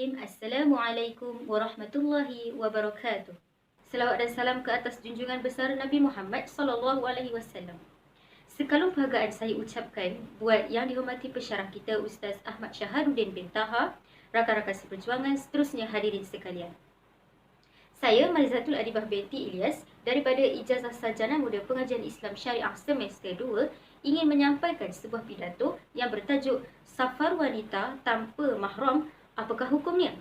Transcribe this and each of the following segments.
Bismillahirrahmanirrahim. Assalamualaikum warahmatullahi wabarakatuh. Selawat dan salam ke atas junjungan besar Nabi Muhammad SAW. Sekalung penghargaan saya ucapkan buat yang dihormati pensyarah kita Ustaz Ahmad Syaharuddin bin Taha, rakan-rakan seperjuangan, seterusnya hadirin sekalian. Saya Malizatul Adibah binti Ilyas daripada Ijazah Sarjana Muda Pengajian Islam Syariah Semester 2 ingin menyampaikan sebuah pidato yang bertajuk Safar Wanita Tanpa Mahram, apakah hukumnya?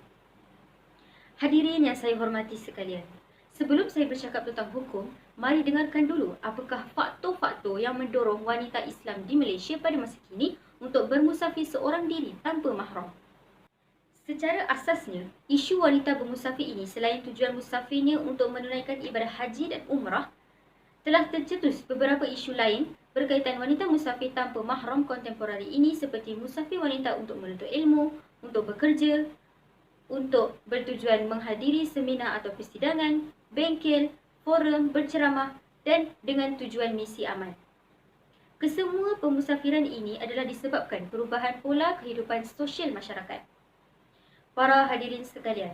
Hadirin yang saya hormati sekalian, sebelum saya bercakap tentang hukum, mari dengarkan dulu apakah faktor-faktor yang mendorong wanita Islam di Malaysia pada masa kini untuk bermusafir seorang diri tanpa mahram. Secara asasnya, isu wanita bermusafir ini selain tujuan musafirnya untuk menunaikan ibadah haji dan umrah, telah tercetus beberapa isu lain berkaitan wanita musafir tanpa mahram kontemporari ini seperti musafir wanita untuk menuntut ilmu, untuk bekerja, untuk bertujuan menghadiri seminar atau persidangan, bengkel, forum, berceramah dan dengan tujuan misi amal. Kesemua pemusafiran ini adalah disebabkan perubahan pola kehidupan sosial masyarakat. Para hadirin sekalian,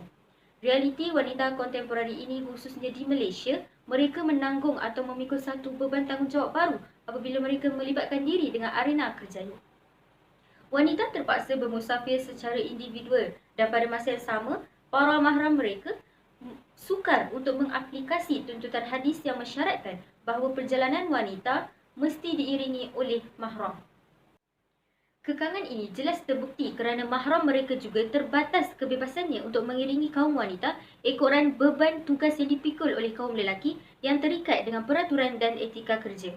realiti wanita kontemporari ini khususnya di Malaysia, mereka menanggung atau memikul satu beban tanggungjawab baru apabila mereka melibatkan diri dengan arena kerjaya. Wanita terpaksa bermusafir secara individual dan pada masa yang sama, para mahram mereka sukar untuk mengaplikasi tuntutan hadis yang mensyaratkan bahawa perjalanan wanita mesti diiringi oleh mahram. Kekangan ini jelas terbukti kerana mahram mereka juga terbatas kebebasannya untuk mengiringi kaum wanita ekoran beban tugas yang dipikul oleh kaum lelaki yang terikat dengan peraturan dan etika kerja.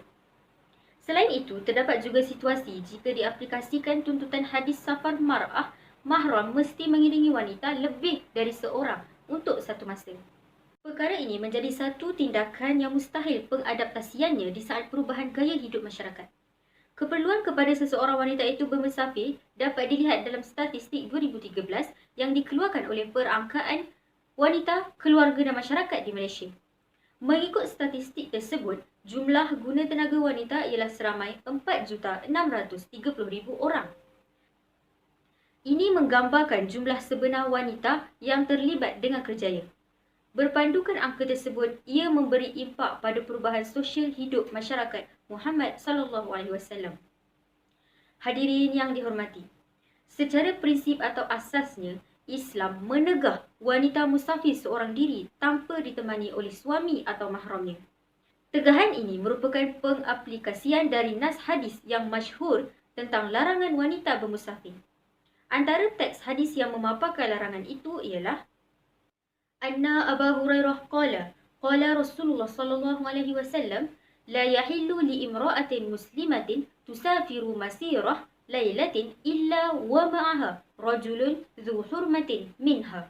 Selain itu, terdapat juga situasi jika diaplikasikan tuntutan hadis safar mar'ah, mahram mesti mengiringi wanita lebih dari seorang untuk satu masa. Perkara ini menjadi satu tindakan yang mustahil pengadaptasiannya di saat perubahan gaya hidup masyarakat. Keperluan kepada seseorang wanita itu bermusafir dapat dilihat dalam statistik 2013 yang dikeluarkan oleh Perangkaan Wanita, Keluarga dan Masyarakat di Malaysia. Mengikut statistik tersebut, jumlah guna tenaga wanita ialah seramai 4,630,000 orang. Ini menggambarkan jumlah sebenar wanita yang terlibat dengan kerjaya. Berpandukan angka tersebut, ia memberi impak pada perubahan sosial hidup masyarakat Muhammad SAW. Hadirin yang dihormati, secara prinsip atau asasnya, Islam menegah wanita musafir seorang diri tanpa ditemani oleh suami atau mahramnya. Tegahan ini merupakan pengaplikasian dari nas hadis yang masyhur tentang larangan wanita bermusafir. Antara teks hadis yang memaparkan larangan itu ialah Anna Abu Hurairah qala Rasulullah sallallahu alaihi wasallam la yahillu li imra'atin muslimatin tusafiru masirah lailatin illa wa ma'aha rajulun dhu hurmatin minha.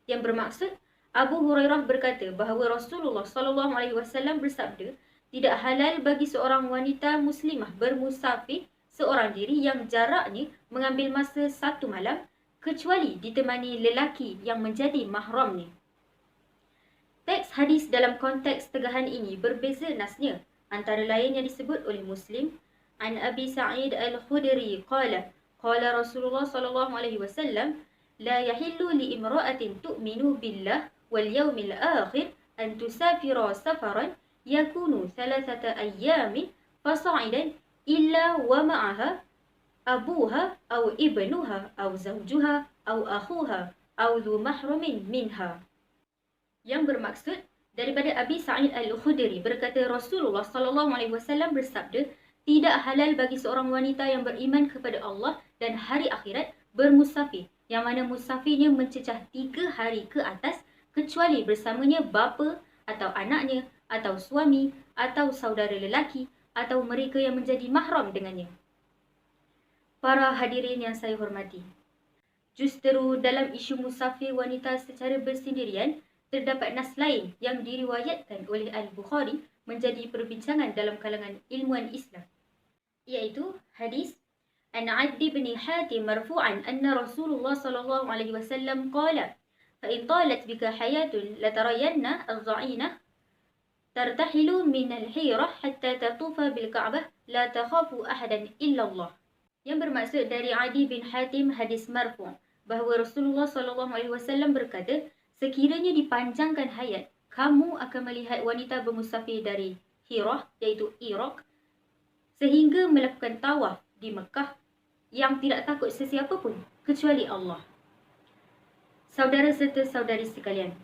Yang bermaksud, Abu Hurairah berkata bahawa Rasulullah sallallahu alaihi wasallam bersabda, tidak halal bagi seorang wanita muslimah bermusafir seorang diri yang jaraknya mengambil masa satu malam kecuali ditemani lelaki yang menjadi mahramnya. Teks hadis dalam konteks tegahan ini berbeza nasnya, antara lain yang disebut oleh Muslim, An Abi Sa'id Al-Khudri qala Rasulullah sallallahu alaihi wasallam la yahillu li imra'atin tu'minu billah wal yawmil akhir an tusafira safaran yakunu thalathata ayyamin fasa'idan illa wa ma'aha abuha aw ibnuha aw zawjuha aw akhuha aw dhu mahramin minha. Yang bermaksud, daripada Abi Sa'id Al-Khudri berkata Rasulullah SAW bersabda, tidak halal bagi seorang wanita yang beriman kepada Allah dan hari akhirat bermusafir, yang mana musafirnya mencecah 3 hari ke atas kecuali bersamanya bapa atau anaknya atau suami atau saudara lelaki atau mereka yang menjadi mahram dengannya. Para hadirin yang saya hormati, justeru dalam isu musafir wanita secara bersendirian, terdapat nas lain yang diriwayatkan oleh Al-Bukhari menjadi perbincangan dalam kalangan ilmuwan Islam, iaitu hadis An Addi bin Hatim marfu'an anna Rasulullah sallallahu alaihi wasallam qala fa in talat bika hayatun latarayanna al-dha'inah tartahilu min al-hirah hatta tatufa bil Ka'bah la takhafu ahadan illa Allah. Yang bermaksud dari Adi bin Hatim hadis marfu', bahawa Rasulullah SAW berkata, sekiranya dipanjangkan hayat, kamu akan melihat wanita bermusafir dari Hirah, iaitu Iraq, sehingga melakukan tawaf di Mekah yang tidak takut sesiapa pun kecuali Allah. Saudara serta saudari sekalian,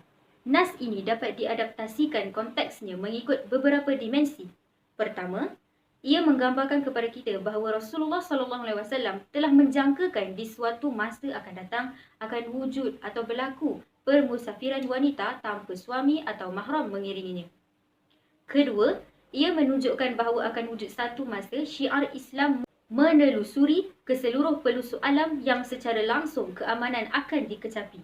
nas ini dapat diadaptasikan konteksnya mengikut beberapa dimensi. Pertama, ia menggambarkan kepada kita bahawa Rasulullah SAW telah menjangkakan di suatu masa akan datang akan wujud atau berlaku permusafiran wanita tanpa suami atau mahram mengiringinya. Kedua, ia menunjukkan bahawa akan wujud satu masa syiar Islam menelusuri ke seluruh pelosok alam yang secara langsung keamanan akan dikecapi.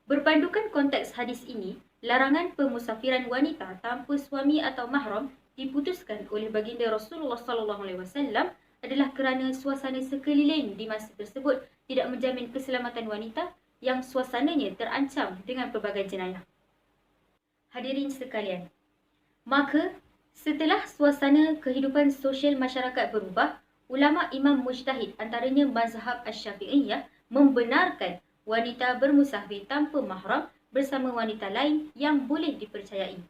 Berpandukan konteks hadis ini, larangan pemusafiran wanita tanpa suami atau mahram diputuskan oleh baginda Rasulullah SAW adalah kerana suasana sekeliling di masa tersebut tidak menjamin keselamatan wanita yang suasananya terancam dengan pelbagai jenayah. Hadirin sekalian, maka setelah suasana kehidupan sosial masyarakat berubah, ulama imam mujtahid antaranya mazhab Asy-Syafi'iyah membenarkan wanita bermusafir tanpa mahram bersama wanita lain yang boleh dipercayai.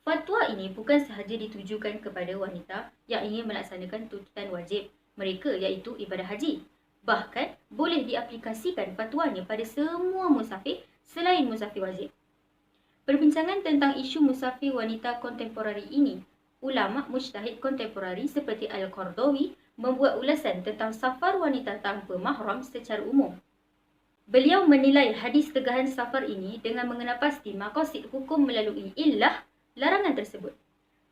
Fatwa ini bukan sahaja ditujukan kepada wanita yang ingin melaksanakan tuntutan wajib mereka iaitu ibadah haji. Bahkan boleh diaplikasikan fatwanya pada semua musafir selain musafir wajib. Perbincangan tentang isu musafir wanita kontemporari ini, ulama mujtahid kontemporari seperti Al-Qardawi membuat ulasan tentang safar wanita tanpa mahram secara umum. Beliau menilai hadis tegahan safar ini dengan mengenal pasti maqasid hukum melalui illah larangan tersebut.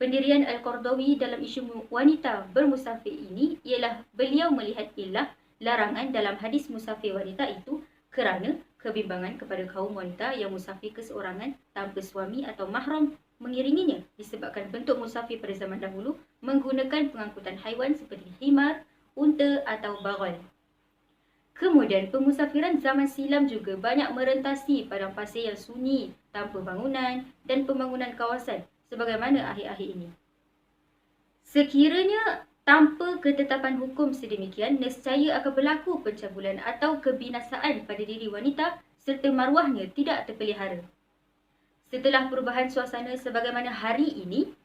Pendirian Al-Qardawi dalam isu wanita bermusafir ini ialah beliau melihat illah larangan dalam hadis musafir wanita itu kerana kebimbangan kepada kaum wanita yang musafir keseorangan tanpa suami atau mahram mengiringinya disebabkan bentuk musafir pada zaman dahulu menggunakan pengangkutan haiwan seperti himar, unta atau bagal. Kemudian pemusafiran zaman silam juga banyak merentasi padang pasir yang sunyi tanpa bangunan dan pembangunan kawasan sebagaimana akhir-akhir ini. Sekiranya tanpa ketetapan hukum sedemikian, nescaya akan berlaku pencabulan atau kebinasaan pada diri wanita serta maruahnya tidak terpelihara. Setelah perubahan suasana sebagaimana hari ini,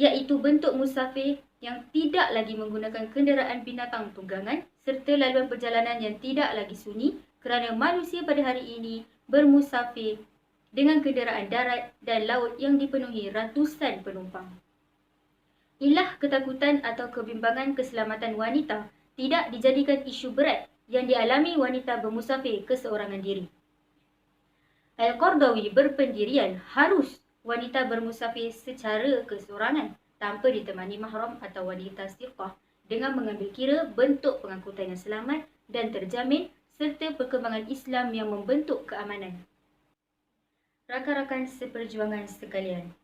iaitu bentuk musafir yang tidak lagi menggunakan kenderaan binatang tunggangan serta laluan perjalanan yang tidak lagi sunyi kerana manusia pada hari ini bermusafir dengan kenderaan darat dan laut yang dipenuhi ratusan penumpang. Ilah ketakutan atau kebimbangan keselamatan wanita tidak dijadikan isu berat yang dialami wanita bermusafir keseorangan diri. Al-Qardawi berpendirian harus wanita bermusafir secara keseorangan tanpa ditemani mahram atau wanita siqah dengan mengambil kira bentuk pengangkutan yang selamat dan terjamin serta perkembangan Islam yang membentuk keamanan. Rakan-rakan seperjuangan sekalian,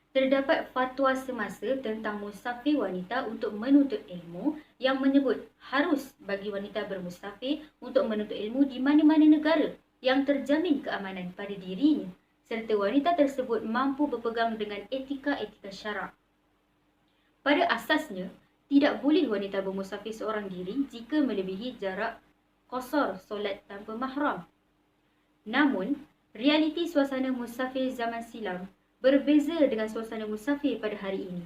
terdapat fatwa semasa tentang musafir wanita untuk menuntut ilmu yang menyebut harus bagi wanita bermusafir untuk menuntut ilmu di mana-mana negara yang terjamin keamanan pada dirinya serta wanita tersebut mampu berpegang dengan etika-etika syarak. Pada asasnya, tidak boleh wanita bermusafir seorang diri jika melebihi jarak qasar solat tanpa mahram. Namun, realiti suasana musafir zaman silam berbeza dengan suasana musafir pada hari ini.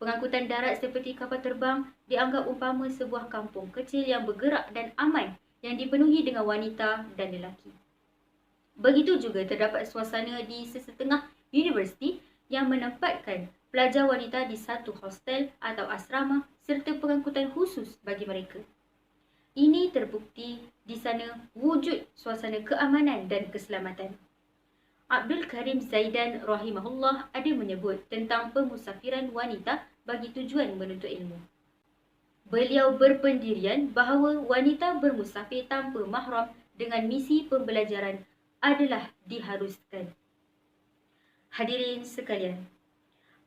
Pengangkutan darat seperti kapal terbang dianggap umpama sebuah kampung kecil yang bergerak dan aman yang dipenuhi dengan wanita dan lelaki. Begitu juga terdapat suasana di sesetengah universiti yang menempatkan pelajar wanita di satu hostel atau asrama serta pengangkutan khusus bagi mereka. Ini terbukti di sana wujud suasana keamanan dan keselamatan. Abdul Karim Zaidan rahimahullah ada menyebut tentang pemusafiran wanita bagi tujuan menuntut ilmu. Beliau berpendirian bahawa wanita bermusafir tanpa mahram dengan misi pembelajaran adalah diharuskan. Hadirin sekalian,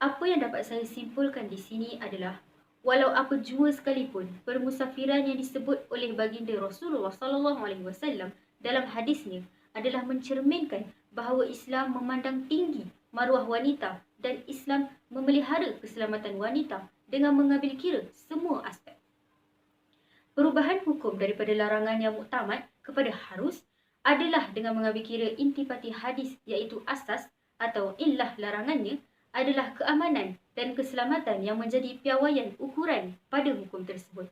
apa yang dapat saya simpulkan di sini adalah walau apa jua sekalipun permusafiran yang disebut oleh baginda Rasulullah SAW dalam hadisnya adalah mencerminkan bahawa Islam memandang tinggi maruah wanita dan Islam memelihara keselamatan wanita dengan mengambil kira semua aspek. Perubahan hukum daripada larangan yang muktamad kepada harus adalah dengan mengambil kira intipati hadis, iaitu asas atau illah larangannya adalah keamanan dan keselamatan yang menjadi piawaian ukuran pada hukum tersebut.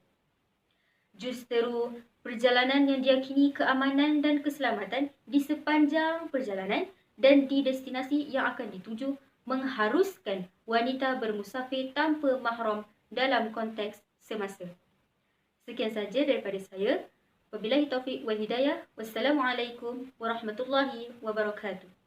Justeru perjalanan yang diyakini keamanan dan keselamatan di sepanjang perjalanan dan di destinasi yang akan dituju mengharuskan wanita bermusafir tanpa mahram dalam konteks semasa. Sekian saja daripada saya. Wabillahi taufiq wal hidayah. Wassalamualaikum warahmatullahi wabarakatuh.